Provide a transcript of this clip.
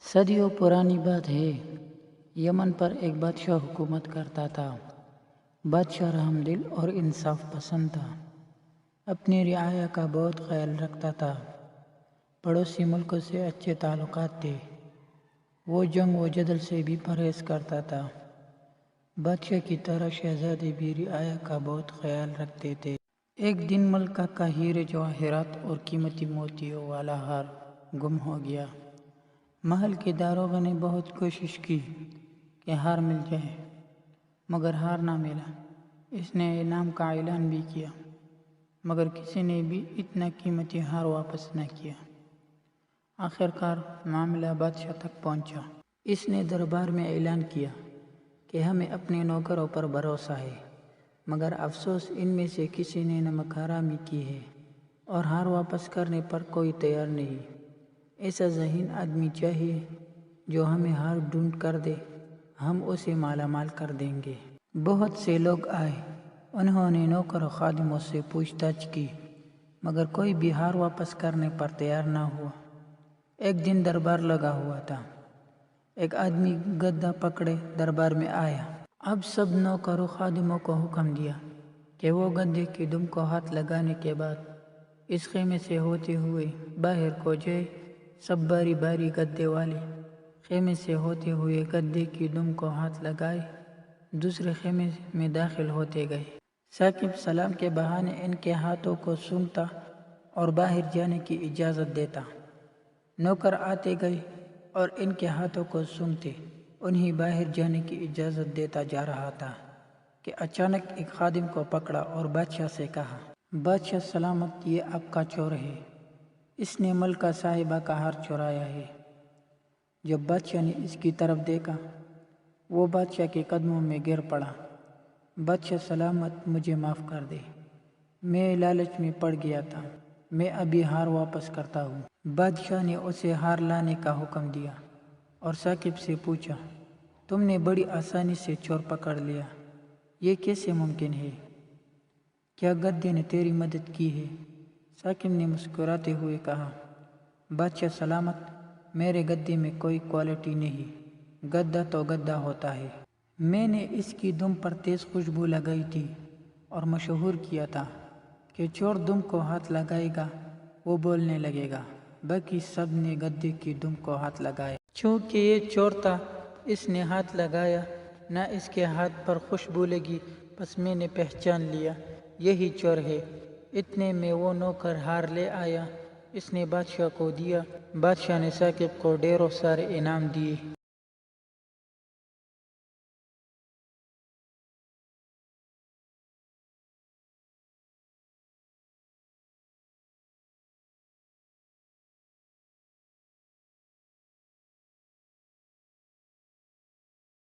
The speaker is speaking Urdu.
صدیوں پرانی بات ہے، یمن پر ایک بادشاہ حکومت کرتا تھا۔ بادشاہ رحم دل اور انصاف پسند تھا، اپنی رعایا کا بہت خیال رکھتا تھا۔ پڑوسی ملکوں سے اچھے تعلقات تھے، وہ جنگ و جدل سے بھی پرہیز کرتا تھا۔ بادشاہ کی طرح شہزادے بھی رعایا کا بہت خیال رکھتے تھے۔ ایک دن ملکہ کا ہیرے جواہرات اور قیمتی موتیوں والا ہار گم ہو گیا۔ محل کے داروغہ نے بہت کوشش کی کہ ہار مل جائے، مگر ہار نہ ملا۔ اس نے انعام کا اعلان بھی کیا، مگر کسی نے بھی اتنا قیمتی ہار واپس نہ کیا۔ آخر کار معاملہ بادشاہ تک پہنچا۔ اس نے دربار میں اعلان کیا کہ ہمیں اپنے نوکروں پر بھروسہ ہے، مگر افسوس ان میں سے کسی نے نمک حرامی کی ہے اور ہار واپس کرنے پر کوئی تیار نہیں۔ ایسا ذہین آدمی چاہیے جو ہمیں ہار ڈھونڈ کر دے، ہم اسے مالا مال کر دیں گے۔ بہت سے لوگ آئے، انہوں نے نوکر و خادموں سے پوچھ تاچھ کی، مگر کوئی بھی ہار واپس کرنے پر تیار نہ ہوا۔ ایک دن دربار لگا ہوا تھا، ایک آدمی گدا پکڑے دربار میں آیا۔ اب سب نوکر و خادموں کو حکم دیا کہ وہ گدے کی دم کو ہاتھ لگانے کے بعد اس خیمے سے ہوتے ہوئے باہر کو جائے۔ سب باری باری گدے والے خیمے سے ہوتے ہوئے گدے کی دم کو ہاتھ لگائے دوسرے خیمے میں داخل ہوتے گئے۔ ثاقب سلام کے بہانے ان کے ہاتھوں کو سونگھتا اور باہر جانے کی اجازت دیتا۔ نوکر آتے گئے اور ان کے ہاتھوں کو سونگھتے انہیں باہر جانے کی اجازت دیتا جا رہا تھا کہ اچانک ایک خادم کو پکڑا اور بادشاہ سے کہا، بادشاہ سلامت، یہ آپ کا چور ہے، اس نے ملکہ صاحبہ کا ہار چرایا ہے۔ جب بادشاہ نے اس کی طرف دیکھا، وہ بادشاہ کے قدموں میں گر پڑا۔ بادشاہ سلامت، مجھے معاف کر دے، میں لالچ میں پڑ گیا تھا، میں ابھی ہار واپس کرتا ہوں۔ بادشاہ نے اسے ہار لانے کا حکم دیا اور ثاقب سے پوچھا، تم نے بڑی آسانی سے چور پکڑ لیا، یہ کیسے ممکن ہے؟ کیا گدے نے تیری مدد کی ہے؟ ثاقب نے مسکراتے ہوئے کہا، بادشاہ سلامت، میرے گدے میں کوئی کوالٹی نہیں، گدا تو گدا ہوتا ہے۔ میں نے اس کی دم پر تیز خوشبو لگائی تھی اور مشہور کیا تھا کہ چور دم کو ہاتھ لگائے گا وہ بولنے لگے گا۔ باقی سب نے گدے کی دم کو ہاتھ لگایا۔ چونکہ یہ چور تھا، اس نے ہاتھ لگایا، نہ اس کے ہاتھ پر خوشبو لگی، بس میں نے پہچان لیا، یہی چور ہے۔ اتنے میں وہ نوکر ہار لے آیا، اس نے بادشاہ کو دیا۔ بادشاہ نے ثاقب کو ڈھیروں سارے انعام دیے۔